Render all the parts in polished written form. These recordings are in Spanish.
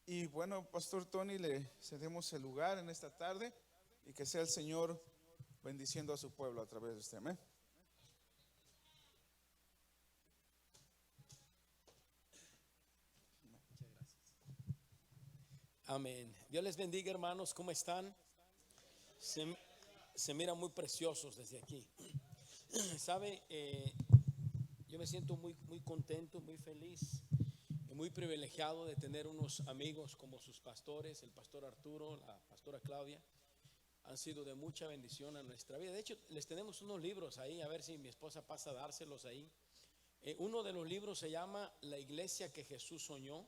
Y bueno, Pastor Tony, le cedemos el lugar en esta tarde y que sea el Señor bendiciendo a su pueblo a través de usted. Amén. Amén. Dios les bendiga, hermanos. ¿Cómo están? Se, se miran muy preciosos desde aquí. ¿Sabe? Yo me siento muy contento, muy feliz y muy privilegiado de tener unos amigos como sus pastores, el pastor Arturo, la pastora Claudia. Han sido de mucha bendición a nuestra vida. De hecho, les tenemos unos libros ahí, a ver si mi esposa pasa a dárselos ahí. Uno de los libros se llama La iglesia que Jesús soñó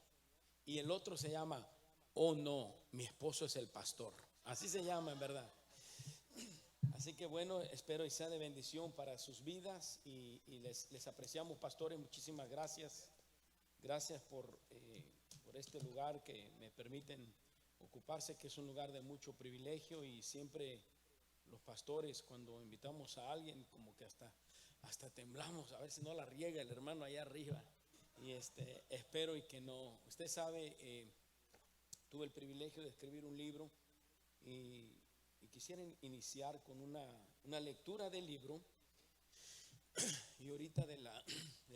y el otro se llama Oh no, mi esposo es el pastor. Así se llama en verdad. Así que bueno, espero y sea de bendición para sus vidas y les apreciamos, pastores. Muchísimas gracias. Gracias por este lugar que me permiten ocuparse, que es un lugar de mucho privilegio, y siempre los pastores cuando invitamos a alguien como que hasta temblamos a ver si no la riega el hermano allá arriba, y espero y que no. Usted sabe, tuve el privilegio de escribir un libro y quisiera iniciar con una lectura del libro y ahorita de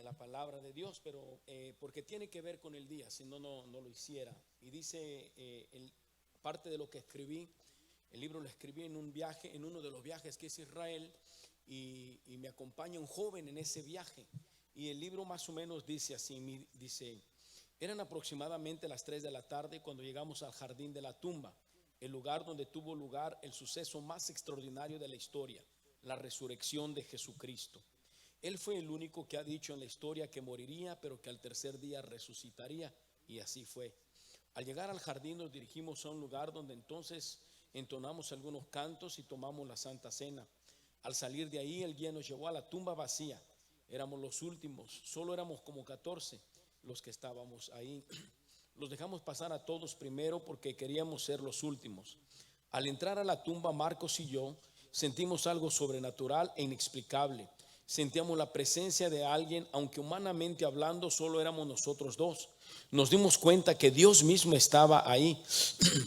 la palabra de Dios, pero porque tiene que ver con el día, si no lo hiciera. Y dice, parte de lo que escribí, el libro lo escribí en un viaje, en uno de los viajes que es Israel, y me acompaña un joven en ese viaje. Y el libro más o menos dice así, dice: eran aproximadamente las 3 de la tarde cuando llegamos al jardín de la tumba, el lugar donde tuvo lugar el suceso más extraordinario de la historia, la resurrección de Jesucristo. Él fue el único que ha dicho en la historia que moriría, pero que al tercer día resucitaría, y así fue. Al llegar al jardín nos dirigimos a un lugar donde entonces entonamos algunos cantos y tomamos la Santa Cena. Al salir de ahí, el guía nos llevó a la tumba vacía. Éramos los últimos, solo éramos como 14 los que estábamos ahí. Los dejamos pasar a todos primero porque queríamos ser los últimos. Al entrar a la tumba, Marcos y yo sentimos algo sobrenatural e inexplicable. Sentíamos la presencia de alguien, aunque humanamente hablando solo éramos nosotros dos. Nos dimos cuenta que Dios mismo estaba ahí.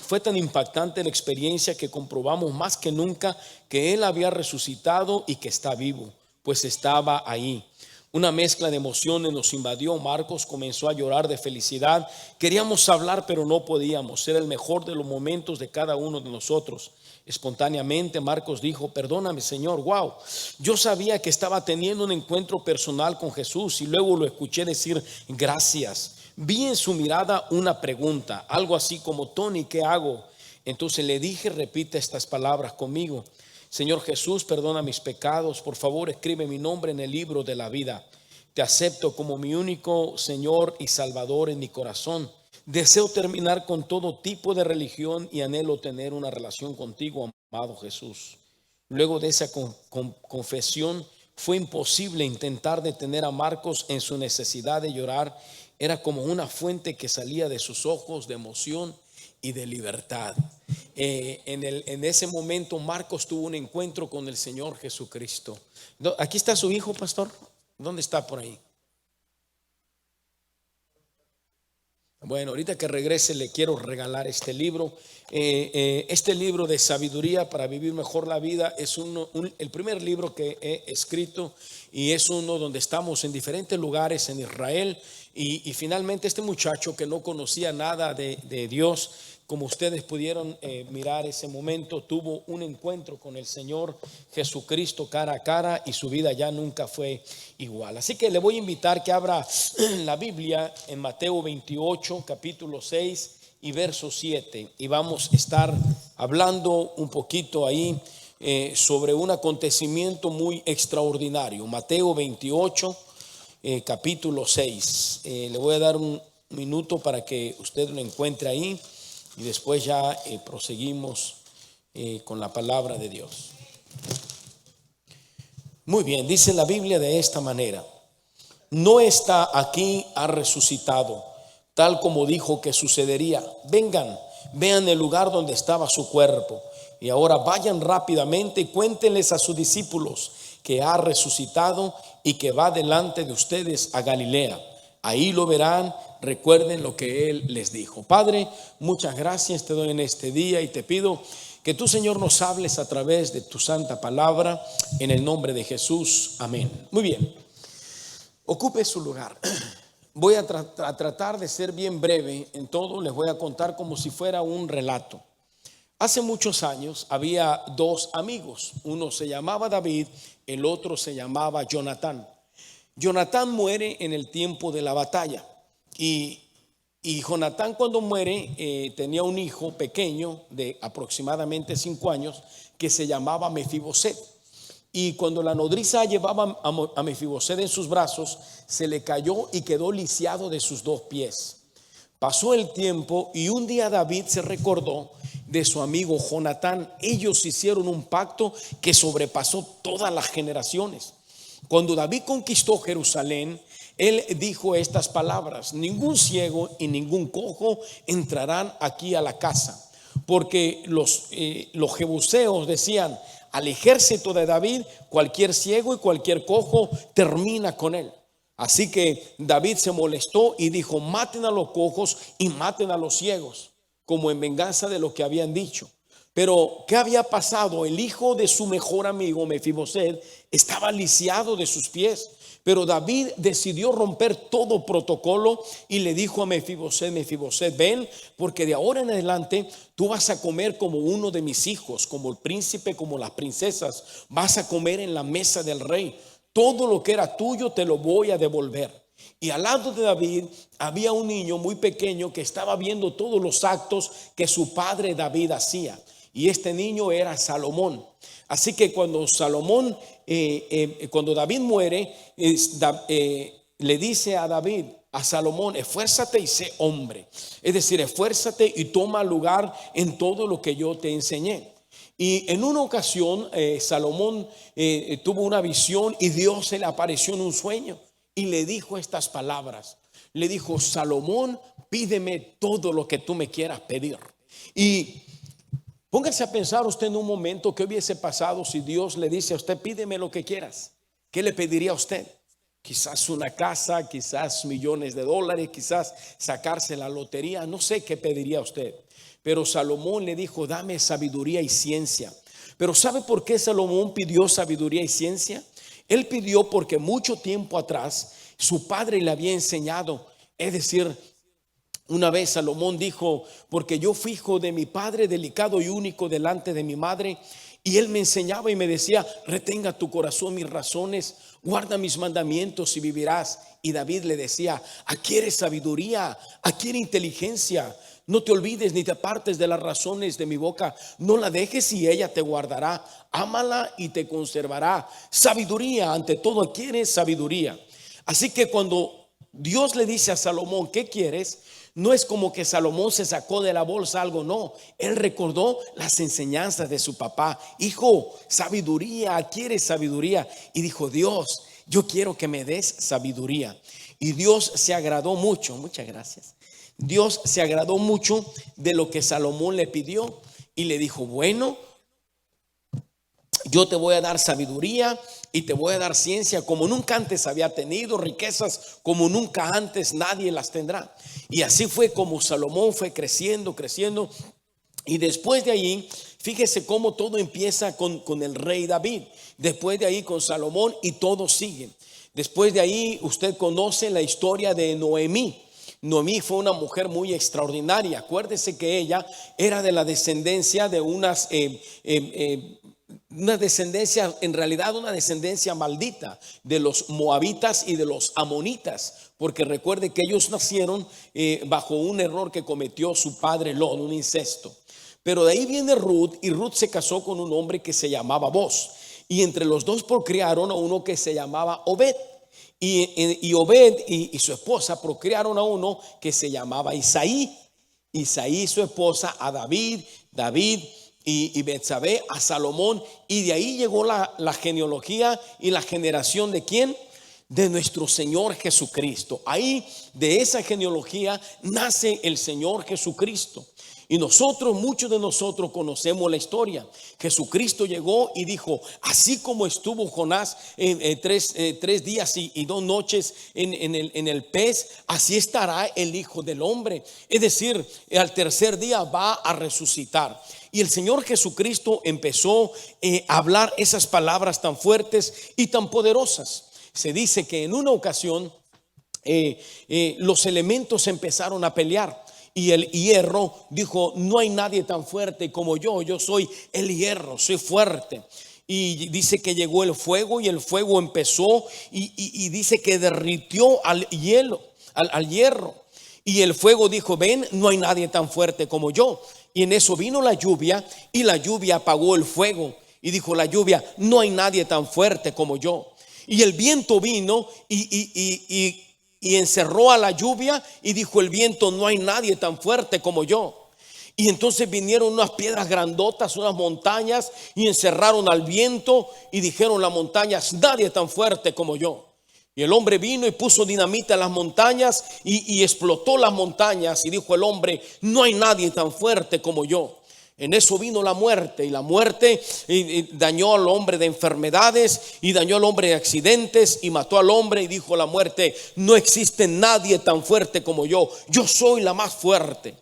Fue tan impactante la experiencia que comprobamos más que nunca que Él había resucitado y que está vivo, pues estaba ahí. Una mezcla de emociones nos invadió. Marcos comenzó a llorar de felicidad. Queríamos hablar, pero no podíamos. Era el mejor de los momentos de cada uno de nosotros. Espontáneamente Marcos dijo: perdóname, Señor, wow, yo sabía que estaba teniendo un encuentro personal con Jesús, y luego lo escuché decir gracias. Vi en su mirada una pregunta, algo así como: Tony, ¿qué hago? Entonces le dije: repite estas palabras conmigo. Señor Jesús, perdona mis pecados, por favor escribe mi nombre en el libro de la vida. Te acepto como mi único Señor y Salvador en mi corazón. Deseo terminar con todo tipo de religión y anhelo tener una relación contigo, amado Jesús. Luego de esa confesión, fue imposible intentar detener a Marcos en su necesidad de llorar. Era como una fuente que salía de sus ojos de emoción y de libertad. En ese momento Marcos tuvo un encuentro con el Señor Jesucristo. Aquí está su hijo, pastor. ¿Dónde está? Por ahí. Bueno, ahorita que regrese le quiero regalar este libro. Este libro de sabiduría para vivir mejor la vida es el primer libro que he escrito, y es uno donde estamos en diferentes lugares en Israel, y finalmente este muchacho que no conocía nada de Dios, como ustedes pudieron mirar ese momento, tuvo un encuentro con el Señor Jesucristo cara a cara, y su vida ya nunca fue igual. Así que le voy a invitar que abra la Biblia en Mateo 28, capítulo 6 y verso 7, y vamos a estar hablando un poquito ahí sobre un acontecimiento muy extraordinario. Mateo 28, capítulo 6. Le voy a dar un minuto para que usted lo encuentre ahí, y después ya proseguimos con la palabra de Dios. Muy bien, dice la Biblia de esta manera: no está aquí, ha resucitado, tal como dijo que sucedería. Vengan, vean el lugar donde estaba su cuerpo, y ahora vayan rápidamente y cuéntenles a sus discípulos que ha resucitado y que va delante de ustedes a Galilea. Ahí lo verán. recuerden lo que Él les dijo. Padre, muchas gracias te doy en este día y te pido que tú, Señor, nos hables a través de tu santa palabra, en el nombre de Jesús. Amén. Muy bien, ocupe su lugar. Voy a tratar de ser bien breve en todo. Les voy a contar como si fuera un relato. Hace muchos años había dos amigos. Uno se llamaba David, el otro se llamaba Jonatán. Jonatán muere en el tiempo de la batalla. Y Jonatán, cuando muere, tenía un hijo pequeño de aproximadamente 5 años que se llamaba Mefiboset. Y cuando la nodriza llevaba a Mefiboset en sus brazos, se le cayó y quedó lisiado de sus 2 pies. Pasó el tiempo y un día David se recordó de su amigo Jonatán. Ellos hicieron un pacto que sobrepasó todas las generaciones. Cuando David conquistó Jerusalén, él dijo estas palabras: ningún ciego y ningún cojo entrarán aquí a la casa, porque los jebuseos decían: al ejército de David, cualquier ciego y cualquier cojo termina con él. Así que David se molestó y dijo: maten a los cojos y maten a los ciegos, como en venganza de lo que habían dicho. Pero ¿qué había pasado? El hijo de su mejor amigo Mefiboset estaba lisiado de sus pies. Pero David decidió romper todo protocolo y le dijo a Mefiboset: Mefiboset, ven, porque de ahora en adelante tú vas a comer como uno de mis hijos, como el príncipe, como las princesas. Vas a comer en la mesa del rey. Todo lo que era tuyo te lo voy a devolver. Y al lado de David había un niño muy pequeño que estaba viendo todos los actos que su padre David hacía. Y este niño era Salomón. Así que cuando cuando David muere, le dice a David, a Salomón: esfuérzate y sé hombre. Es decir, esfuérzate y toma lugar en todo lo que yo te enseñé. Y en una ocasión Salomón tuvo una visión y Dios se le apareció en un sueño y le dijo estas palabras. Le dijo: Salomón, pídeme todo lo que tú me quieras pedir. Y póngase a pensar usted en un momento qué hubiese pasado si Dios le dice a usted: pídeme lo que quieras. ¿Qué le pediría a usted? Quizás una casa, quizás millones de dólares, quizás sacarse la lotería. No sé qué pediría a usted. Pero Salomón le dijo: dame sabiduría y ciencia. Pero ¿sabe por qué Salomón pidió sabiduría y ciencia? Él pidió porque mucho tiempo atrás su padre le había enseñado. Es decir, una vez Salomón dijo: porque yo fui hijo de mi padre, delicado y único delante de mi madre, y él me enseñaba y me decía: retenga tu corazón mis razones, guarda mis mandamientos y vivirás. Y David le decía: adquiere sabiduría, adquiere inteligencia, no te olvides ni te apartes de las razones de mi boca, no la dejes y ella te guardará, ámala y te conservará. Sabiduría, ante todo adquiere sabiduría. Así que cuando Dios le dice a Salomón: ¿qué quieres?, no es como que Salomón se sacó de la bolsa algo, no. Él recordó las enseñanzas de su papá. Hijo, sabiduría, adquiere sabiduría. Y dijo: Dios, yo quiero que me des sabiduría. Y Dios se agradó mucho, muchas gracias. Dios se agradó mucho de lo que Salomón le pidió y le dijo: bueno, yo te voy a dar sabiduría y te voy a dar ciencia como nunca antes había tenido, riquezas como nunca antes nadie las tendrá. Y así fue como Salomón fue creciendo. Y después de ahí, fíjese cómo todo empieza con el rey David. Después de ahí con Salomón y todo sigue. Después de ahí usted conoce la historia de Noemí. Noemí fue una mujer muy extraordinaria. Acuérdese que ella era de la descendencia de una descendencia, en realidad una descendencia maldita de los moabitas y de los amonitas, porque recuerde que ellos nacieron bajo un error que cometió su padre Lot, un incesto. Pero de ahí viene Ruth, y Ruth se casó con un hombre que se llamaba Boz, y entre los dos procrearon a uno que se llamaba Obed. Y Obed y su esposa procrearon a uno que se llamaba Isaí. Isaí su esposa a David y Betsabé a Salomón. Y de ahí llegó la genealogía y la generación de ¿quién? De nuestro Señor Jesucristo. Ahí de esa genealogía nace el Señor Jesucristo. Y muchos de nosotros conocemos la historia. Jesucristo llegó y dijo, así como estuvo Jonás en 3 días y 2 noches en el pez, así estará el Hijo del Hombre. Es decir, al tercer día va a resucitar. Y el Señor Jesucristo empezó a hablar esas palabras tan fuertes y tan poderosas. Se dice que en una ocasión los elementos empezaron a pelear. Y el hierro dijo, no hay nadie tan fuerte como yo soy el hierro, soy fuerte. Y dice que llegó el fuego y el fuego empezó y dice que derritió al hierro. Y el fuego dijo, ven, no hay nadie tan fuerte como yo. Y en eso vino la lluvia y la lluvia apagó el fuego. Y dijo la lluvia, no hay nadie tan fuerte como yo. Y el viento vino y encerró a la lluvia y dijo el viento, no hay nadie tan fuerte como yo. Y entonces vinieron unas piedras grandotas, unas montañas, y encerraron al viento y dijeron las montañas, nadie tan fuerte como yo. Y el hombre vino y puso dinamita en las montañas y explotó las montañas, y dijo el hombre, no hay nadie tan fuerte como yo. En eso vino la muerte, y la muerte dañó al hombre de enfermedades y dañó al hombre de accidentes y mató al hombre, y dijo la muerte, no existe nadie tan fuerte como yo soy la más fuerte.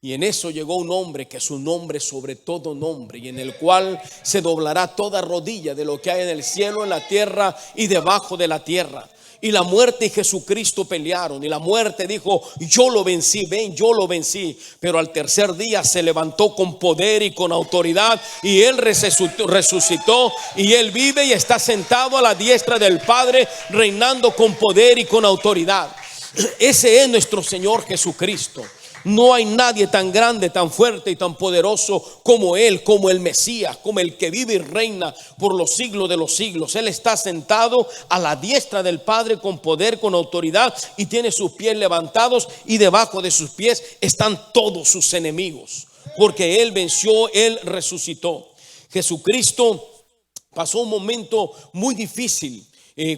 Y en eso llegó un hombre que es un nombre sobre todo nombre, y en el cual se doblará toda rodilla de lo que hay en el cielo, en la tierra y debajo de la tierra. Y la muerte y Jesucristo pelearon, y la muerte dijo, yo lo vencí, ven, yo lo vencí. Pero al tercer día se levantó con poder y con autoridad, y él resucitó, y él vive y está sentado a la diestra del Padre, reinando con poder y con autoridad. Ese es nuestro Señor Jesucristo. No hay nadie tan grande, tan fuerte y tan poderoso como Él, como el Mesías, como el que vive y reina por los siglos de los siglos. Él está sentado a la diestra del Padre con poder, con autoridad, y tiene sus pies levantados, y debajo de sus pies están todos sus enemigos, porque Él venció, Él resucitó. Jesucristo pasó un momento muy difícil.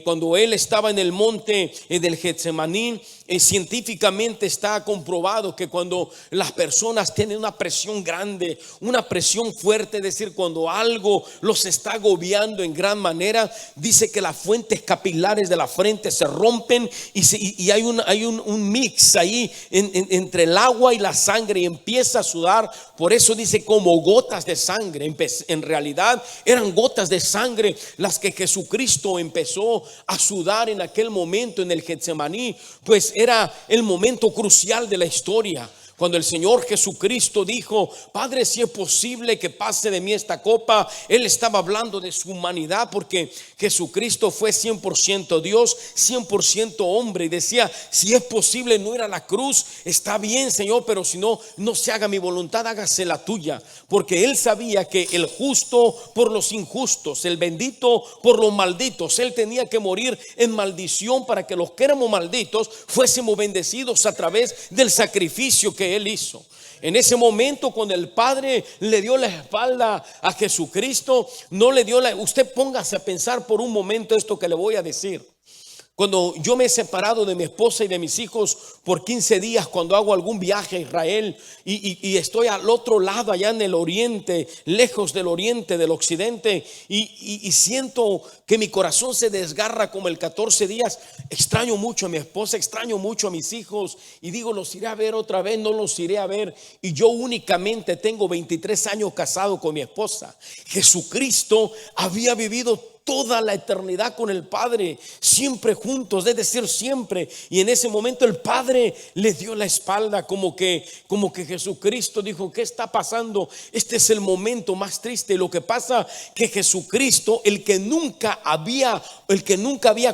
Cuando él estaba en el monte del Getsemaní, científicamente está comprobado que cuando las personas tienen una presión grande, una presión fuerte, es decir, cuando algo los está agobiando en gran manera, dice que las fuentes capilares de la frente se rompen y hay un mix ahí entre el agua y la sangre, y empieza a sudar. Por eso dice como gotas de sangre. En realidad eran gotas de sangre las que Jesucristo empezó a sudar en aquel momento en el Getsemaní, pues era el momento crucial de la historia. Cuando el Señor Jesucristo dijo, Padre, si es posible que pase de mí esta copa, Él estaba hablando de su humanidad, porque Jesucristo fue 100% Dios, 100% hombre, y decía, si es posible no ir a la cruz, está bien, Señor, pero si no, no se haga mi voluntad, hágase la tuya. Porque Él sabía que el justo por los injustos, el bendito por los malditos, Él tenía que morir en maldición para que los que éramos malditos fuésemos bendecidos a través del sacrificio que Él hizo. En ese momento, cuando el Padre le dio la espalda a Jesucristo, no le dio usted póngase a pensar por un momento esto que le voy a decir. Cuando yo me he separado de mi esposa y de mis hijos por 15 días, cuando hago algún viaje a Israel y estoy al otro lado, allá en el oriente, lejos del oriente, del occidente, y siento que mi corazón se desgarra como el 14 días, extraño mucho a mi esposa, extraño mucho a mis hijos, y digo, los iré a ver otra vez, no los iré a ver. Y yo únicamente tengo 23 años casado con mi esposa. Jesucristo había vivido toda la eternidad con el Padre, siempre juntos, es decir, siempre. Y en ese momento el Padre le dio la espalda, como que Jesucristo dijo, ¿qué está pasando? Este es el momento más triste. Lo que pasa que Jesucristo, el que nunca había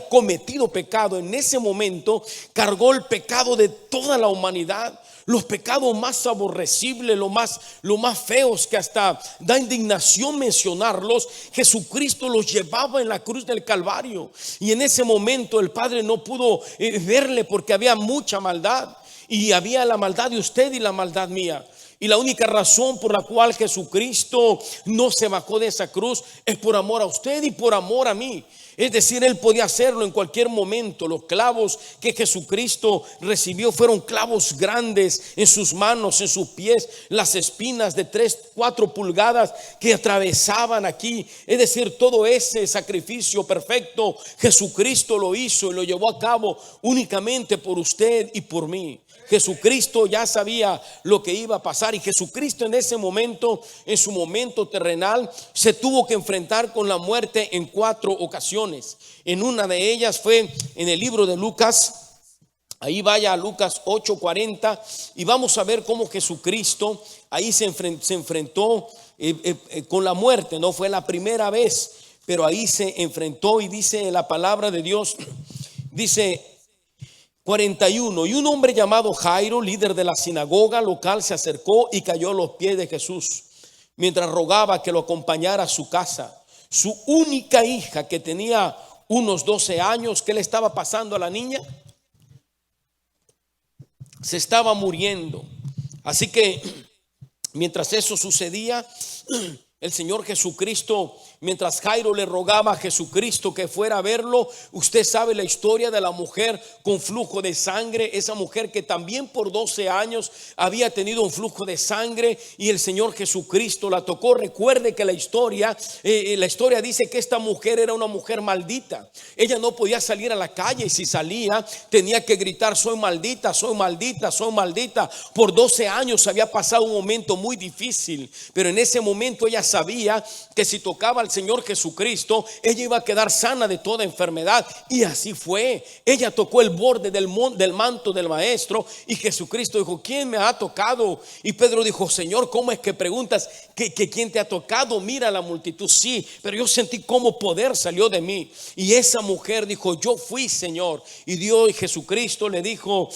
cometido pecado, en ese momento cargó el pecado de toda la humanidad. Los pecados más aborrecibles, lo más feos, que hasta da indignación mencionarlos, Jesucristo los llevaba en la cruz del Calvario. Y en ese momento el Padre no pudo verle, porque había mucha maldad, y había la maldad de usted y la maldad mía. Y la única razón por la cual Jesucristo no se bajó de esa cruz es por amor a usted y por amor a mí. Es decir, él podía hacerlo en cualquier momento. Los clavos que Jesucristo recibió fueron clavos grandes en sus manos, en sus pies, las espinas de 3-4 pulgadas que atravesaban aquí. Es decir, todo ese sacrificio perfecto Jesucristo lo hizo y lo llevó a cabo únicamente por usted y por mí. Jesucristo ya sabía lo que iba a pasar, y Jesucristo en ese momento, en su momento terrenal, se tuvo que enfrentar con la muerte en 4 ocasiones. En una de ellas fue en el libro de Lucas. Ahí vaya a Lucas 8:40 y vamos a ver cómo Jesucristo ahí se enfrentó con la muerte. No fue la primera vez, pero ahí se enfrentó, y dice la palabra de Dios, dice 41: y un hombre llamado Jairo, líder de la sinagoga local, se acercó y cayó a los pies de Jesús mientras rogaba que lo acompañara a su casa. Su única hija, que tenía unos 12 años, ¿qué le estaba pasando a la niña? Se estaba muriendo. Así que mientras eso sucedía, el Señor Jesucristo, mientras Jairo le rogaba a Jesucristo que fuera a verlo, usted sabe la historia de la mujer con flujo de sangre, esa mujer que también por 12 años había tenido un flujo de sangre, y el Señor Jesucristo la tocó. Recuerde que la historia dice que esta mujer era una mujer maldita. Ella no podía salir a la calle, y si salía tenía que gritar: soy maldita, soy maldita, soy maldita. Por 12 años había pasado un momento muy difícil, pero en ese momento ella sabía que si tocaba al Señor Jesucristo, ella iba a quedar sana de toda enfermedad. Y así fue. Ella tocó el borde del manto del maestro, y Jesucristo dijo: ¿quién me ha tocado? Y Pedro dijo: Señor, ¿cómo es que preguntas que quién te ha tocado? Mira la multitud. Sí, pero yo sentí como poder salió de mí. Y esa mujer dijo: yo fui, Señor. Y Dios y Jesucristo le dijo: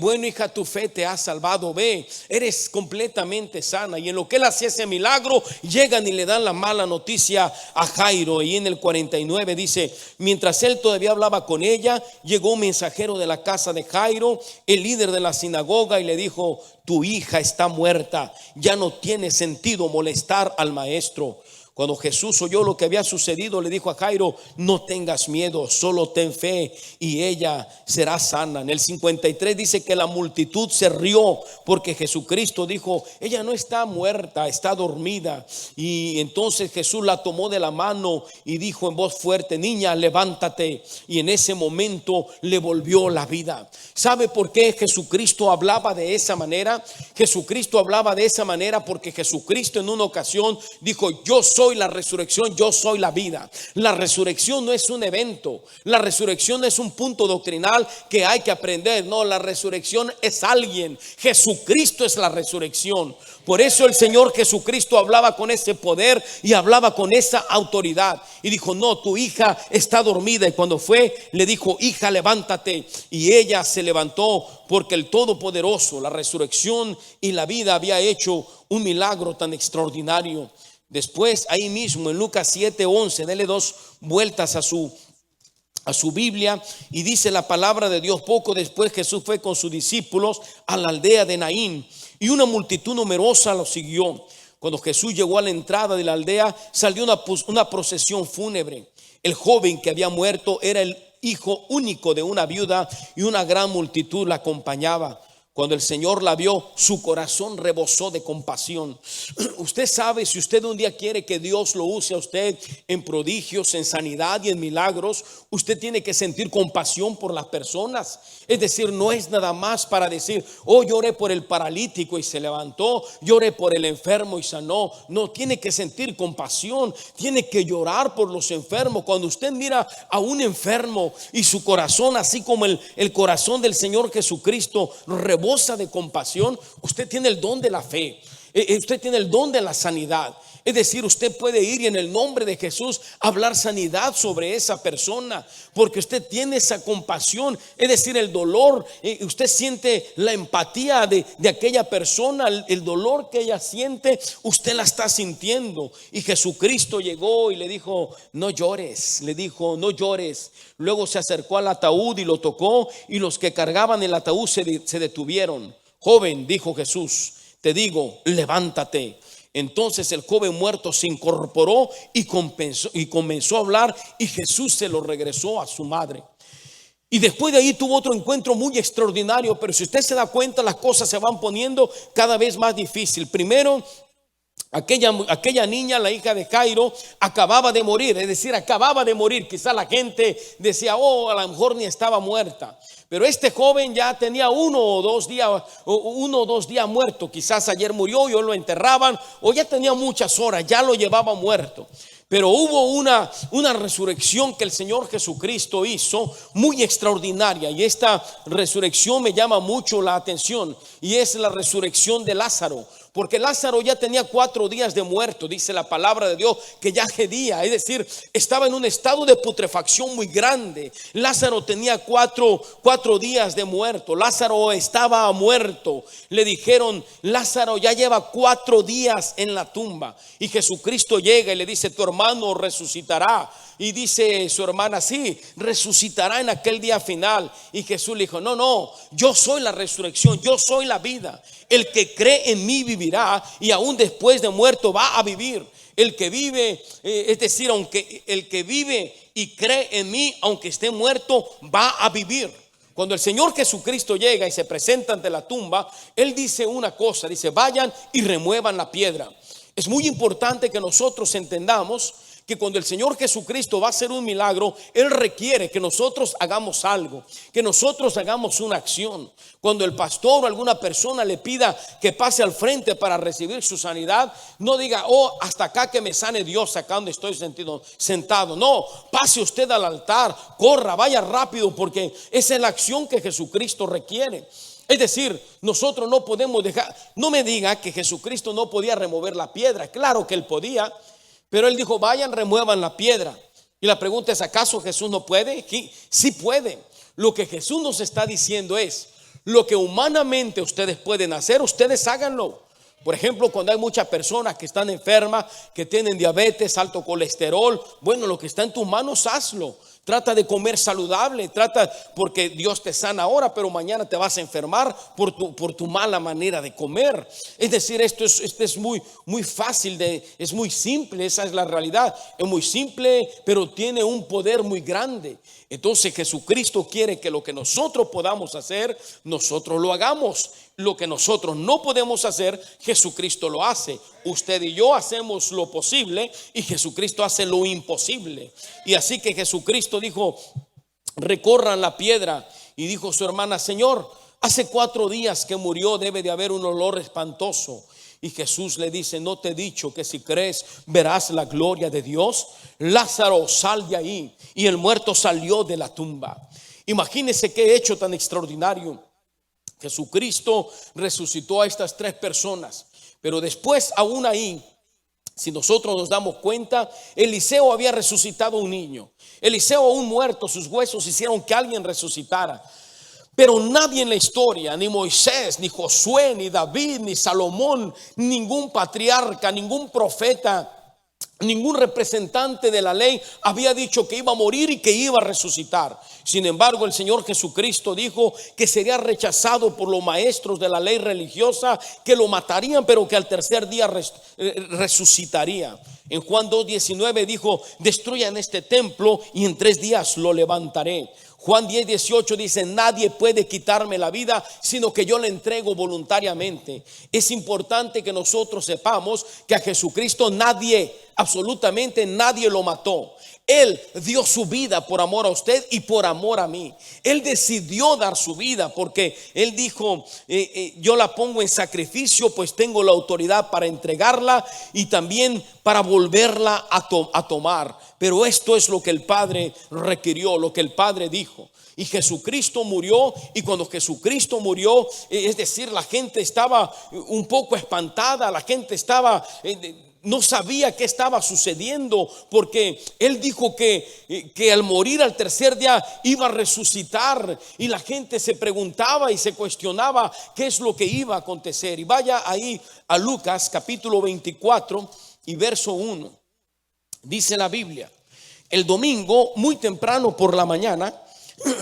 bueno, hija, tu fe te ha salvado, ve, eres completamente sana. Y en lo que él hacía ese milagro, llegan y le dan la mala noticia a Jairo. Y en el 49 dice: mientras él todavía hablaba con ella, llegó un mensajero de la casa de Jairo, el líder de la sinagoga, y le dijo: tu hija está muerta, ya no tiene sentido molestar al maestro. Cuando Jesús oyó lo que había sucedido, le dijo a Jairo: no tengas miedo, solo ten fe y ella será sana. En el 53 dice que la multitud se rió porque Jesucristo dijo: ella no está muerta, está dormida. Y entonces Jesús la tomó de la mano y dijo en voz fuerte: niña, levántate. Y en ese momento le volvió la vida. ¿Sabe por qué Jesucristo hablaba de esa manera? Jesucristo hablaba de esa manera porque Jesucristo en una ocasión dijo: yo soy la resurrección, yo soy la vida. La resurrección no es un evento, la resurrección es un punto doctrinal que hay que aprender. No, la resurrección es alguien. Jesucristo es la resurrección. Por eso el Señor Jesucristo hablaba con ese poder y hablaba con esa autoridad, y dijo: no, tu hija está dormida. Y cuando fue, le dijo: hija, levántate. Y ella se levantó, porque el Todopoderoso, la resurrección y la vida, había hecho un milagro tan extraordinario. Después, ahí mismo en Lucas 7:11, dele 2 vueltas a su Biblia, y dice la palabra de Dios: poco después Jesús fue con sus discípulos a la aldea de Naín, y una multitud numerosa lo siguió. Cuando Jesús llegó a la entrada de la aldea, salió una procesión fúnebre. El joven que había muerto era el hijo único de una viuda, y una gran multitud la acompañaba. Cuando el Señor la vio, su corazón rebosó de compasión. Usted sabe, si usted un día quiere que Dios lo use a usted en prodigios, en sanidad y en milagros, usted tiene que sentir compasión por las personas. Es decir, no es nada más para decir: oh, lloré por el paralítico y se levantó, lloré por el enfermo y sanó. No, tiene que sentir compasión, tiene que llorar por los enfermos. Cuando usted mira a un enfermo y su corazón, así como el corazón del Señor Jesucristo, rebosa de compasión, usted tiene el don de la fe, usted tiene el don de la sanidad. Es decir, usted puede ir y en el nombre de Jesús hablar sanidad sobre esa persona, porque usted tiene esa compasión. Es decir, el dolor, usted siente la empatía de aquella persona, el dolor que ella siente, usted la está sintiendo. Y Jesucristo llegó y le dijo: no llores, le dijo: no llores. Luego se acercó al ataúd y lo tocó, y los que cargaban el ataúd se detuvieron. Joven, dijo Jesús, te digo, levántate. Entonces el joven muerto se incorporó y comenzó a hablar, y Jesús se lo regresó a su madre. Y después de ahí tuvo otro encuentro muy extraordinario, pero si usted se da cuenta, las cosas se van poniendo cada vez más difícil. Primero, aquella niña, la hija de Jairo, acababa de morir, es decir, acababa de morir. Quizá la gente decía, oh, a lo mejor ni estaba muerta. Pero este joven ya tenía 1 o 2 días muerto. Quizás ayer murió y hoy lo enterraban, o ya tenía muchas horas, ya lo llevaba muerto. Pero hubo una resurrección que el Señor Jesucristo hizo muy extraordinaria, y esta resurrección me llama mucho la atención, y es la resurrección de Lázaro. Porque Lázaro ya tenía 4 días de muerto, dice la palabra de Dios, que ya gedía, es decir, estaba en un estado de putrefacción muy grande. Lázaro tenía 4 días de muerto. Lázaro estaba muerto. Le dijeron, Lázaro ya lleva 4 días en la tumba. Y Jesucristo llega y le dice, tu hermano resucitará. Y dice su hermana, sí, resucitará en aquel día final. Y Jesús le dijo, no, yo soy la resurrección, yo soy la vida. El que cree en mí vivirá, y aún después de muerto va a vivir. El que vive, es decir, aunque el que vive y cree en mí, aunque esté muerto, va a vivir. Cuando el Señor Jesucristo llega y se presenta ante la tumba, Él dice una cosa, dice, vayan y remuevan la piedra. Es muy importante que nosotros entendamos que cuando el Señor Jesucristo va a hacer un milagro, Él requiere que nosotros hagamos algo, que nosotros hagamos una acción. Cuando el pastor o alguna persona le pida que pase al frente para recibir su sanidad, no diga, oh, hasta acá que me sane Dios, acá donde estoy sentado. No, pase usted al altar, corra, vaya rápido, porque esa es la acción que Jesucristo requiere. Es decir, nosotros no podemos dejar, no me diga que Jesucristo no podía remover la piedra. Claro que Él podía, pero Él dijo, vayan, remuevan la piedra. Y la pregunta es, ¿acaso Jesús no puede? Sí puede. Lo que Jesús nos está diciendo es, lo que humanamente ustedes pueden hacer, ustedes háganlo. Por ejemplo, cuando hay muchas personas que están enfermas, que tienen diabetes, alto colesterol, bueno, lo que está en tus manos, hazlo. Trata de comer saludable, porque Dios te sana ahora, pero mañana te vas a enfermar por tu mala manera de comer. Es decir, esto es muy fácil, es muy simple, esa es la realidad. Es muy simple, pero tiene un poder muy grande. Entonces Jesucristo quiere que lo que nosotros podamos hacer, nosotros lo hagamos. Lo que nosotros no podemos hacer, Jesucristo lo hace. Usted y yo hacemos lo posible y Jesucristo hace lo imposible. Y así que Jesucristo dijo, recorran la piedra. Y dijo su hermana, Señor, hace 4 días que murió, debe de haber un olor espantoso. Y Jesús le dice, ¿no te he dicho que si crees verás la gloria de Dios? Lázaro, sal de ahí. Y el muerto salió de la tumba. Imagínese qué hecho tan extraordinario. Jesucristo resucitó a estas 3 personas, pero después, aún ahí, si nosotros nos damos cuenta, Eliseo había resucitado a un niño. Eliseo, aún muerto, sus huesos hicieron que alguien resucitara. Pero nadie en la historia, ni Moisés, ni Josué, ni David, ni Salomón, ningún patriarca, ningún profeta, ningún representante de la ley había dicho que iba a morir y que iba a resucitar. Sin embargo, el Señor Jesucristo dijo que sería rechazado por los maestros de la ley religiosa, que lo matarían, pero que al tercer día resucitaría. En Juan 2:19 dijo, destruyan este templo y en 3 días lo levantaré. Juan 10:18 dice, nadie puede quitarme la vida, sino que yo la entrego voluntariamente. Es importante que nosotros sepamos que a Jesucristo nadie, absolutamente nadie lo mató. Él dio su vida por amor a usted y por amor a mí. Él decidió dar su vida porque Él dijo, yo la pongo en sacrificio, pues tengo la autoridad para entregarla y también para volverla a tomar. Pero esto es lo que el Padre requirió, lo que el Padre dijo. Y Jesucristo murió, y cuando Jesucristo murió, es decir, la gente estaba un poco espantada, la gente estaba... no sabía qué estaba sucediendo, porque Él dijo que al morir al tercer día iba a resucitar, y la gente se preguntaba y se cuestionaba qué es lo que iba a acontecer. Y vaya ahí a Lucas capítulo 24 y verso 1. Dice la Biblia, el domingo muy temprano por la mañana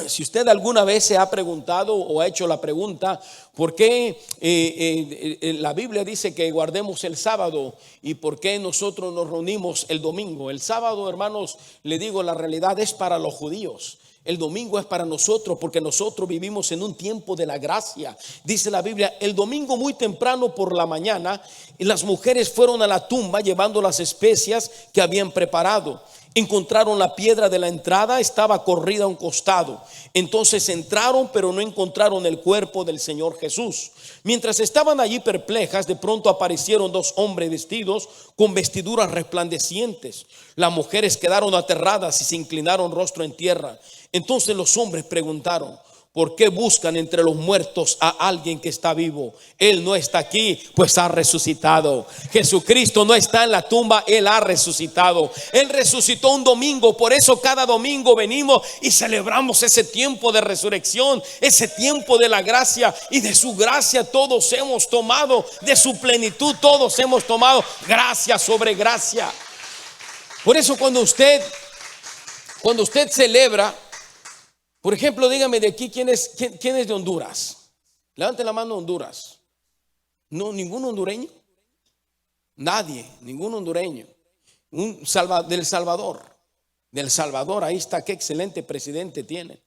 Si usted alguna vez se ha preguntado o ha hecho la pregunta, ¿por qué la Biblia dice que guardemos el sábado y por qué nosotros nos reunimos el domingo? El sábado, hermanos, le digo, la realidad es para los judíos. El domingo es para nosotros porque nosotros vivimos en un tiempo de la gracia. Dice la Biblia, el domingo muy temprano por la mañana, las mujeres fueron a la tumba llevando las especias que habían preparado. Encontraron la piedra de la entrada, estaba corrida a un costado. Entonces entraron, pero no encontraron el cuerpo del Señor Jesús. Mientras estaban allí perplejas, de pronto aparecieron dos hombres vestidos con vestiduras resplandecientes. Las mujeres quedaron aterradas y se inclinaron rostro en tierra. Entonces los hombres preguntaron, ¿por qué buscan entre los muertos a alguien que está vivo? Él no está aquí, pues ha resucitado. Jesucristo no está en la tumba, Él ha resucitado. Él resucitó un domingo, por eso cada domingo venimos y celebramos ese tiempo de resurrección, ese tiempo de la gracia, y de su gracia todos hemos tomado, de su plenitud todos hemos tomado gracia sobre gracia. Por eso cuando usted celebra, por ejemplo, dígame de aquí, ¿quién es de Honduras? Levante la mano, Honduras. No, ningún hondureño. Nadie, ningún hondureño. Del Salvador, ahí está, qué excelente presidente tiene.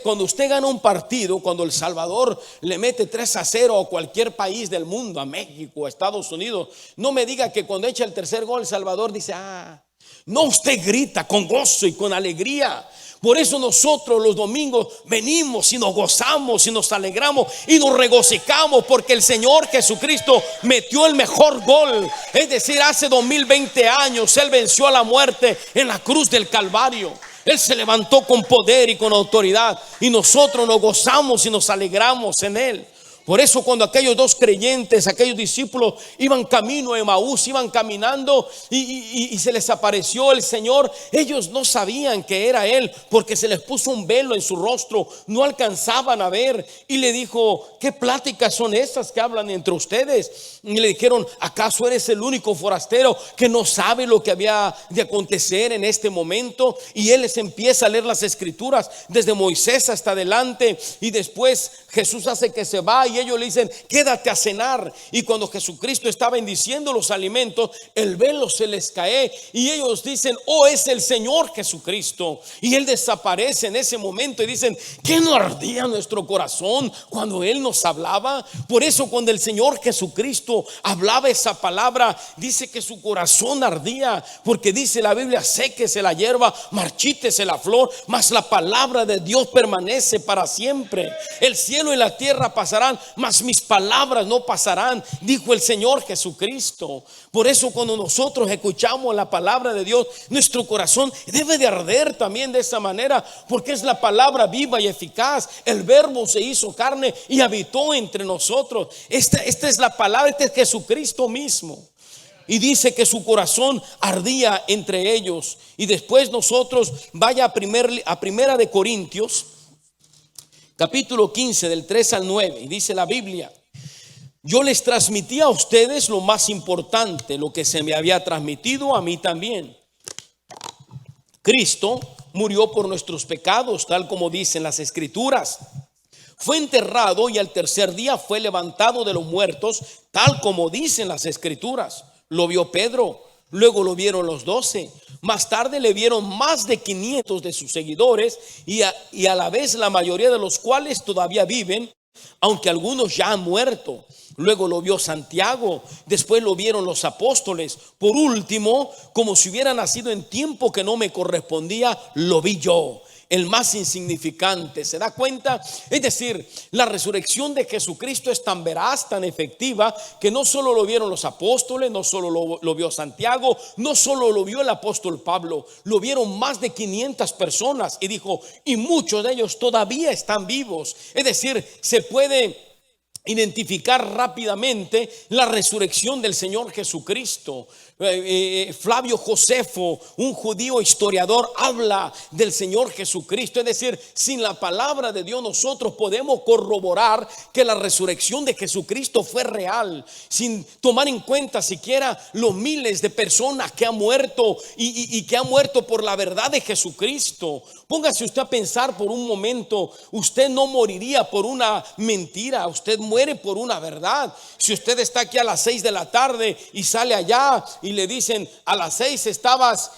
Cuando usted gana un partido, cuando El Salvador le mete 3-0 a cualquier país del mundo, a México, a Estados Unidos, no me diga que cuando echa el tercer gol El Salvador dice, no, usted grita con gozo y con alegría. Por eso nosotros los domingos venimos y nos gozamos y nos alegramos y nos regocijamos, porque el Señor Jesucristo metió el mejor gol. Es decir, hace 2020 años Él venció a la muerte en la cruz del Calvario. Él se levantó con poder y con autoridad, y nosotros nos gozamos y nos alegramos en Él. Por eso cuando aquellos dos creyentes, aquellos discípulos iban camino a Emaús, iban caminando y se les apareció el Señor, ellos no sabían que era Él, porque se les puso un velo en su rostro, no alcanzaban a ver. Y le dijo, ¿qué pláticas son estas que hablan entre ustedes? Y le dijeron, ¿acaso eres el único forastero que no sabe lo que había de acontecer en este momento? Y Él les empieza a leer las escrituras desde Moisés hasta adelante, y después Jesús hace que se va y ellos le dicen, quédate a cenar. Y cuando Jesucristo está bendiciendo los alimentos, el velo se les cae y ellos dicen, oh, es el Señor Jesucristo. Y Él desaparece en ese momento y dicen, ¿qué no ardía nuestro corazón cuando Él nos hablaba? Por eso cuando el Señor Jesucristo hablaba esa palabra, dice que su corazón ardía, porque dice la Biblia, séquese la hierba, marchítese la flor, mas la palabra de Dios permanece para siempre. El cielo y la tierra pasarán, mas mis palabras no pasarán, dijo el Señor Jesucristo. Por eso cuando nosotros escuchamos la palabra de Dios, nuestro corazón debe de arder también de esa manera, porque es la palabra viva y eficaz. El verbo se hizo carne y habitó entre nosotros. Esta es la palabra, este es Jesucristo mismo. Y dice que su corazón ardía entre ellos. Y después nosotros vaya a primera de Corintios, capítulo 15, del 3 al 9, y dice la Biblia, yo les transmití a ustedes lo más importante, lo que se me había transmitido a mí también. Cristo murió por nuestros pecados, tal como dicen las Escrituras. Fue enterrado y al tercer día fue levantado de los muertos, tal como dicen las Escrituras. Lo vio Pedro, luego lo vieron los 12. Más tarde le vieron más de 500 de sus seguidores y a la vez la mayoría de los cuales todavía viven, aunque algunos ya han muerto. Luego lo vio Santiago, después lo vieron los apóstoles. Por último, como si hubiera nacido en tiempo que no me correspondía, lo vi yo, el más insignificante. ¿Se da cuenta? Es decir, la resurrección de Jesucristo es tan veraz, tan efectiva, que no solo lo vieron los apóstoles, no solo lo vio Santiago, no solo lo vio el apóstol Pablo, lo vieron más de 500 personas. Y dijo, y muchos de ellos todavía están vivos. Es decir, se puede identificar rápidamente la resurrección del Señor Jesucristo. Flavio Josefo, un judío historiador, habla del Señor Jesucristo. Es decir, sin la palabra de Dios nosotros podemos corroborar que la resurrección de Jesucristo fue real, sin tomar en cuenta siquiera los miles de personas que han muerto y que han muerto por la verdad de Jesucristo. Póngase usted a pensar por un momento, usted no moriría por una mentira, usted muere por una verdad. Si usted está aquí a las 6 de la tarde y sale allá y le dicen a las 6 estabas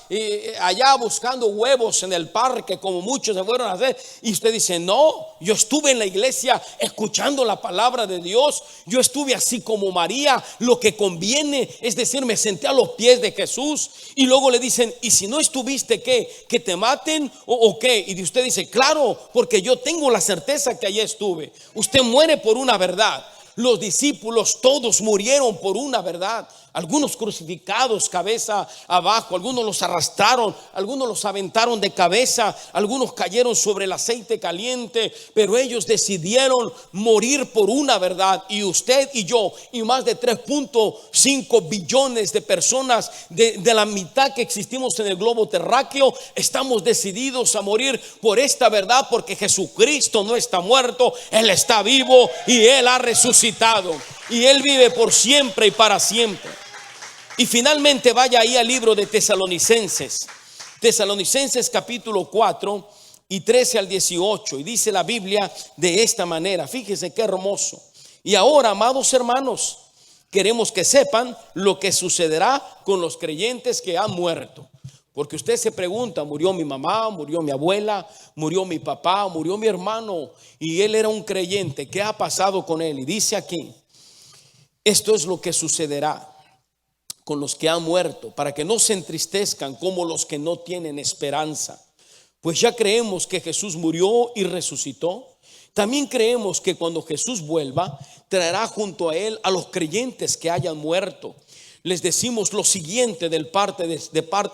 allá buscando huevos en el parque, como muchos se fueron a hacer, y usted dice no, yo estuve en la iglesia escuchando la palabra de Dios, yo estuve así como María, lo que conviene, es decir, me senté a los pies de Jesús. Y luego le dicen, y si no estuviste, ¿qué? ¿Que te maten o qué? Y usted dice, claro, porque yo tengo la certeza que allí estuve. Usted muere por una verdad. Los discípulos todos murieron por una verdad. Algunos crucificados cabeza abajo, algunos los arrastraron, algunos los aventaron de cabeza, algunos cayeron sobre el aceite caliente, pero ellos decidieron morir por una verdad. Y usted y yo y más de 3.5 billones de personas de la mitad que existimos en el globo terráqueo, estamos decididos a morir por esta verdad, porque Jesucristo no está muerto, Él está vivo y Él ha resucitado y Él vive por siempre y para siempre. Y finalmente vaya ahí al libro de Tesalonicenses capítulo 4 y 13 al 18, y dice la Biblia de esta manera. Fíjese qué hermoso. Y ahora, amados hermanos, queremos que sepan lo que sucederá con los creyentes que han muerto. Porque usted se pregunta, murió mi mamá, murió mi abuela, murió mi papá, murió mi hermano, y él era un creyente. ¿Qué ha pasado con él? Y dice aquí, esto es lo que sucederá con los que han muerto, para que no se entristezcan como los que no tienen esperanza. Pues ya creemos que Jesús murió y resucitó. También creemos que cuando Jesús vuelva, traerá junto a él a los creyentes que hayan muerto. Les decimos lo siguiente de parte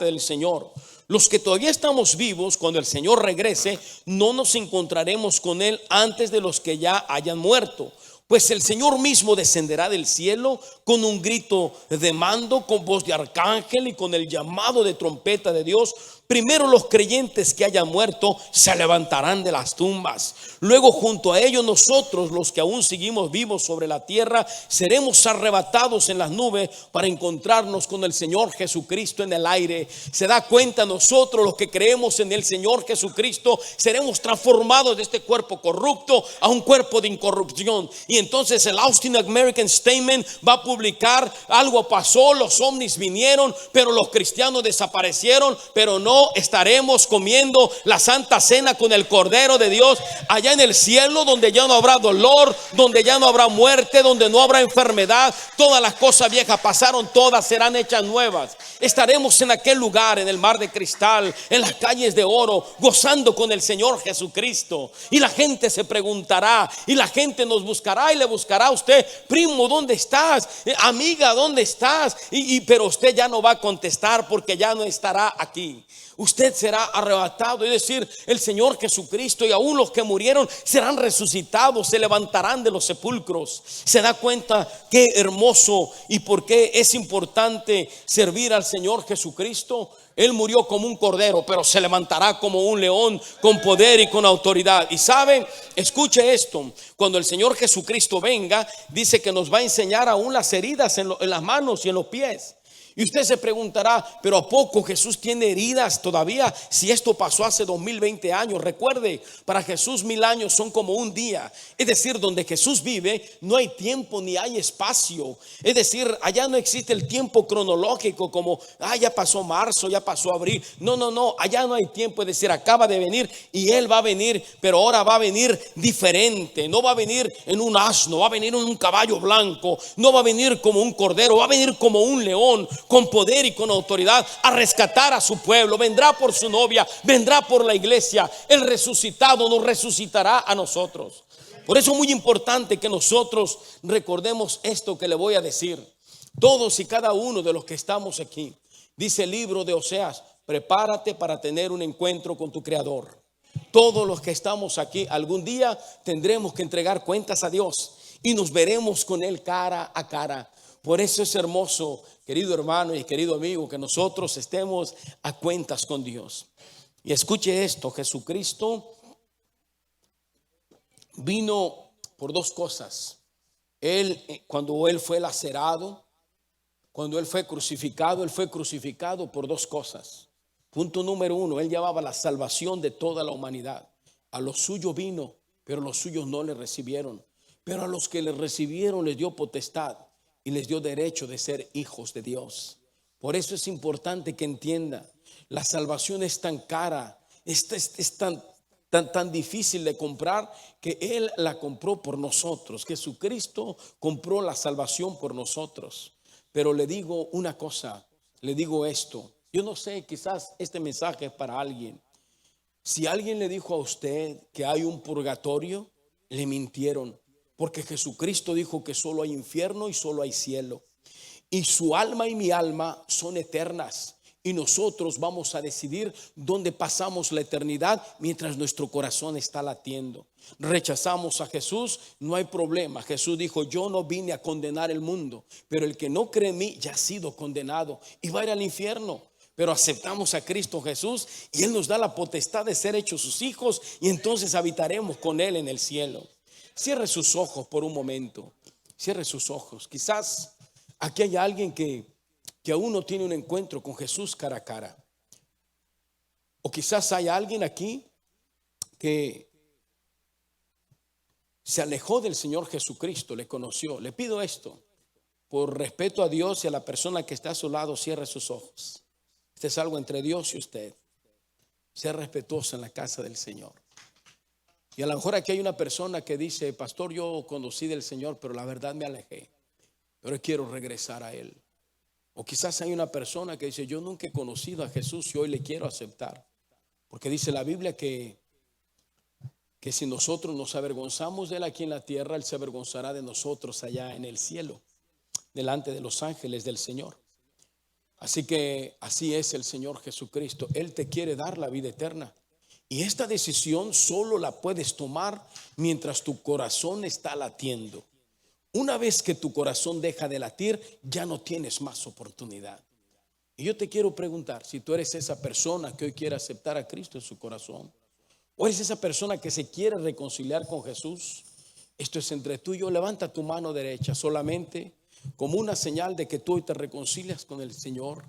del Señor: los que todavía estamos vivos, cuando el Señor regrese, no nos encontraremos con él antes de los que ya hayan muerto. Pues el Señor mismo descenderá del cielo con un grito de mando, con voz de arcángel y con el llamado de trompeta de Dios. Primero los creyentes que hayan muerto se levantarán de las tumbas. Luego junto a ellos nosotros, los que aún seguimos vivos sobre la tierra, seremos arrebatados en las nubes para encontrarnos con el Señor Jesucristo en el aire. Se da cuenta, nosotros los que creemos en el Señor Jesucristo seremos transformados de este cuerpo corrupto a un cuerpo de incorrupción. Y entonces el Austin American Statement va a publicar: algo pasó, los ovnis vinieron, pero los cristianos desaparecieron, pero no estaremos comiendo la santa cena con el Cordero de Dios allá en el cielo, donde ya no habrá dolor, donde ya no habrá muerte, donde no habrá enfermedad. Todas las cosas viejas pasaron, todas serán hechas nuevas. Estaremos en aquel lugar, en el mar de cristal, en las calles de oro, gozando con el Señor Jesucristo. Y la gente se preguntará, y la gente nos buscará y le buscará a usted: primo, ¿dónde estás? Amiga, ¿dónde estás? Pero usted ya no va a contestar, porque ya no estará aquí. Usted será arrebatado, es decir, el Señor Jesucristo y aún los que murieron serán resucitados, se levantarán de los sepulcros. Se da cuenta qué hermoso y por qué es importante servir al Señor Jesucristo. Él murió como un cordero, pero se levantará como un león, con poder y con autoridad. Y saben, escuche esto: cuando el Señor Jesucristo venga, dice que nos va a enseñar aún las heridas en las manos y en los pies. Y usted se preguntará, pero ¿a poco Jesús tiene heridas todavía si esto pasó hace 2020 años? Recuerde, para Jesús 1000 años son como un día. Es decir, donde Jesús vive no hay tiempo ni hay espacio. Es decir, allá no existe el tiempo cronológico como ya pasó marzo, ya pasó abril. No, allá no hay tiempo. Es decir, acaba de venir y Él va a venir, pero ahora va a venir diferente. No va a venir en un asno, va a venir en un caballo blanco. No va a venir como un cordero, va a venir como un león, con poder y con autoridad, a rescatar a su pueblo. Vendrá por su novia, vendrá por la iglesia. El resucitado nos resucitará a nosotros. Por eso es muy importante que nosotros recordemos esto que le voy a decir. Todos y cada uno de los que estamos aquí, dice el libro de Oseas: prepárate para tener un encuentro con tu Creador. Todos los que estamos aquí algún día tendremos que entregar cuentas a Dios y nos veremos con Él cara a cara. Por eso es hermoso, querido hermano y querido amigo, que nosotros estemos a cuentas con Dios. Y escuche esto, Jesucristo vino por dos cosas. Cuando Él fue lacerado, cuando Él fue crucificado por dos cosas. Punto número uno, Él llevaba la salvación de toda la humanidad. A los suyos vino, pero los suyos no le recibieron. Pero a los que le recibieron les dio potestad y les dio derecho de ser hijos de Dios. Por eso es importante que entienda, la salvación es tan cara, es tan difícil de comprar, que Él la compró por nosotros. Jesucristo compró la salvación por nosotros. Pero le digo una cosa, le digo esto. Yo no sé, quizás este mensaje es para alguien. Si alguien le dijo a usted que hay un purgatorio, le mintieron. Porque Jesucristo dijo que solo hay infierno y solo hay cielo. Y su alma y mi alma son eternas. Y nosotros vamos a decidir dónde pasamos la eternidad mientras nuestro corazón está latiendo. Rechazamos a Jesús, no hay problema. Jesús dijo, yo no vine a condenar el mundo, pero el que no cree en mí ya ha sido condenado y va a ir al infierno. Pero aceptamos a Cristo Jesús y Él nos da la potestad de ser hechos sus hijos, y entonces habitaremos con Él en el cielo. Cierre sus ojos por un momento. Cierre sus ojos. Quizás aquí hay alguien que aún no tiene un encuentro con Jesús cara a cara. O quizás hay alguien aquí que se alejó del Señor Jesucristo, le conoció. Le pido esto, por respeto a Dios y a la persona que está a su lado, cierre sus ojos. Este es algo entre Dios y usted. Sea respetuoso en la casa del Señor. Y a lo mejor aquí hay una persona que dice, pastor, yo conocí del Señor, pero la verdad me alejé, pero quiero regresar a Él. O quizás hay una persona que dice, yo nunca he conocido a Jesús y hoy le quiero aceptar. Porque dice la Biblia que si nosotros nos avergonzamos de Él aquí en la tierra, Él se avergonzará de nosotros allá en el cielo, delante de los ángeles del Señor. Así que así es el Señor Jesucristo. Él te quiere dar la vida eterna. Y esta decisión solo la puedes tomar mientras tu corazón está latiendo. Una vez que tu corazón deja de latir, ya no tienes más oportunidad. Y yo te quiero preguntar, si tú eres esa persona que hoy quiere aceptar a Cristo en su corazón, o eres esa persona que se quiere reconciliar con Jesús, esto es entre tú y yo. Levanta tu mano derecha solamente como una señal de que tú hoy te reconcilias con el Señor,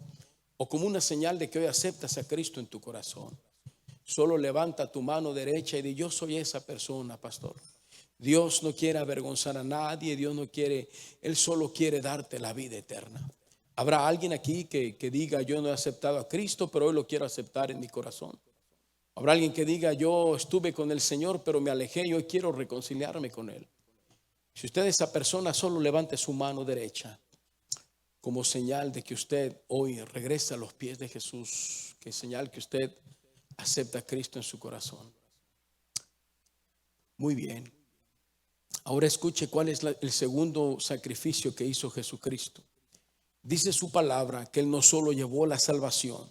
o como una señal de que hoy aceptas a Cristo en tu corazón. Solo levanta tu mano derecha y di, yo soy esa persona, pastor. Dios no quiere avergonzar a nadie, Dios no quiere, Él solo quiere darte la vida eterna. ¿Habrá alguien aquí que diga, yo no he aceptado a Cristo, pero hoy lo quiero aceptar en mi corazón? ¿Habrá alguien que diga, yo estuve con el Señor, pero me alejé y hoy quiero reconciliarme con Él? Si usted es esa persona, solo levante su mano derecha como señal de que usted hoy regresa a los pies de Jesús, que señal que usted acepta a Cristo en su corazón. Muy bien. Ahora escuche cuál es el segundo sacrificio que hizo Jesucristo. Dice su palabra que Él no solo llevó la salvación,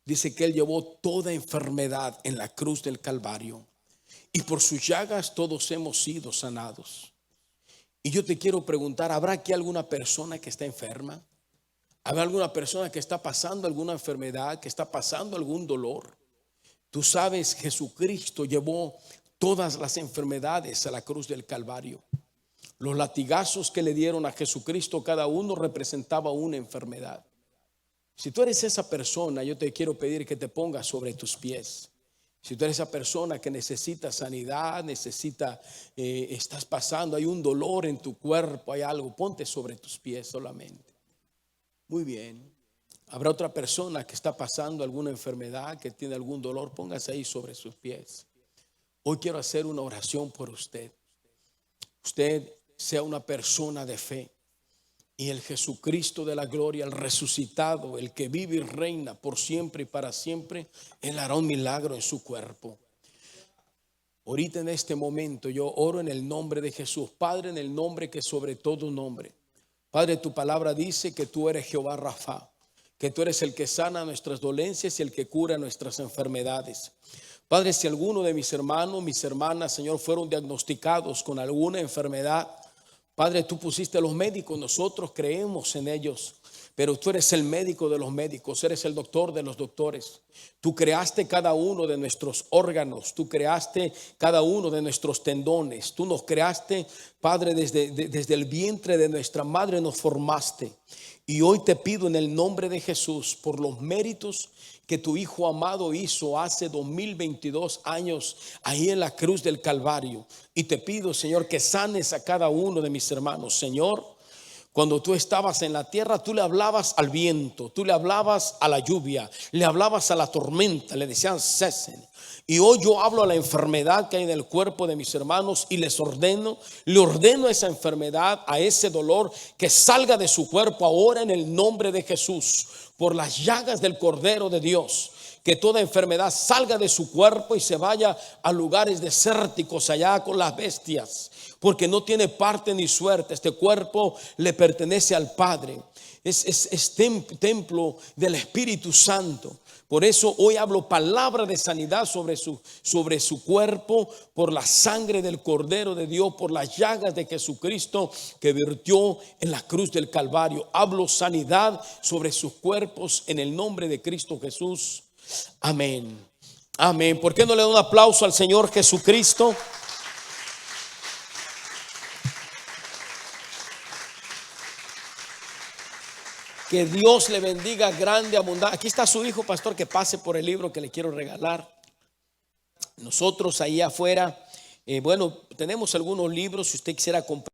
dice que Él llevó toda enfermedad en la cruz del Calvario, y por sus llagas todos hemos sido sanados. Y yo te quiero preguntar, ¿habrá aquí alguna persona que está enferma? ¿Habrá alguna persona que está pasando alguna enfermedad, que está pasando algún dolor? Tú sabes, Jesucristo llevó todas las enfermedades a la cruz del Calvario. Los latigazos que le dieron a Jesucristo, cada uno representaba una enfermedad. Si tú eres esa persona, yo te quiero pedir que te pongas sobre tus pies. Si tú eres esa persona que necesita sanidad, estás pasando, hay un dolor en tu cuerpo, hay algo, ponte sobre tus pies solamente. Muy bien. Habrá otra persona que está pasando alguna enfermedad, que tiene algún dolor, póngase ahí sobre sus pies. Hoy quiero hacer una oración por usted. Usted sea una persona de fe, y el Jesucristo de la gloria, el resucitado, el que vive y reina por siempre y para siempre, Él hará un milagro en su cuerpo. Ahorita en este momento yo oro en el nombre de Jesús. Padre, en el nombre que sobre todo nombre. Padre, tu palabra dice que tú eres Jehová Rafa, que tú eres el que sana nuestras dolencias y el que cura nuestras enfermedades. Padre, si alguno de mis hermanos, mis hermanas, Señor, fueron diagnosticados con alguna enfermedad, Padre, tú pusiste a los médicos, nosotros creemos en ellos, pero tú eres el médico de los médicos, eres el doctor de los doctores. Tú creaste cada uno de nuestros órganos, tú creaste cada uno de nuestros tendones, tú nos creaste, Padre, desde el vientre de nuestra madre nos formaste. Y hoy te pido en el nombre de Jesús, por los méritos que tu Hijo amado hizo hace 2022 años ahí en la cruz del Calvario. Y te pido, Señor, que sanes a cada uno de mis hermanos. Señor, cuando tú estabas en la tierra, tú le hablabas al viento, tú le hablabas a la lluvia, le hablabas a la tormenta, le decían cesen. Y hoy yo hablo a la enfermedad que hay en el cuerpo de mis hermanos y le ordeno a esa enfermedad, a ese dolor, que salga de su cuerpo ahora en el nombre de Jesús, por las llagas del Cordero de Dios. Que toda enfermedad salga de su cuerpo y se vaya a lugares desérticos allá con las bestias, porque no tiene parte ni suerte. Este cuerpo le pertenece al Padre, es templo del Espíritu Santo. Por eso hoy hablo palabra de sanidad sobre su cuerpo, por la sangre del Cordero de Dios, por las llagas de Jesucristo que vertió en la cruz del Calvario. Hablo sanidad sobre sus cuerpos en el nombre de Cristo Jesús. Amén. Amén. ¿Por qué no le da un aplauso al Señor Jesucristo? Que Dios le bendiga grande, abundante. Aquí está su hijo, pastor, que pase por el libro que le quiero regalar. Nosotros ahí afuera, tenemos algunos libros. Si usted quisiera comprar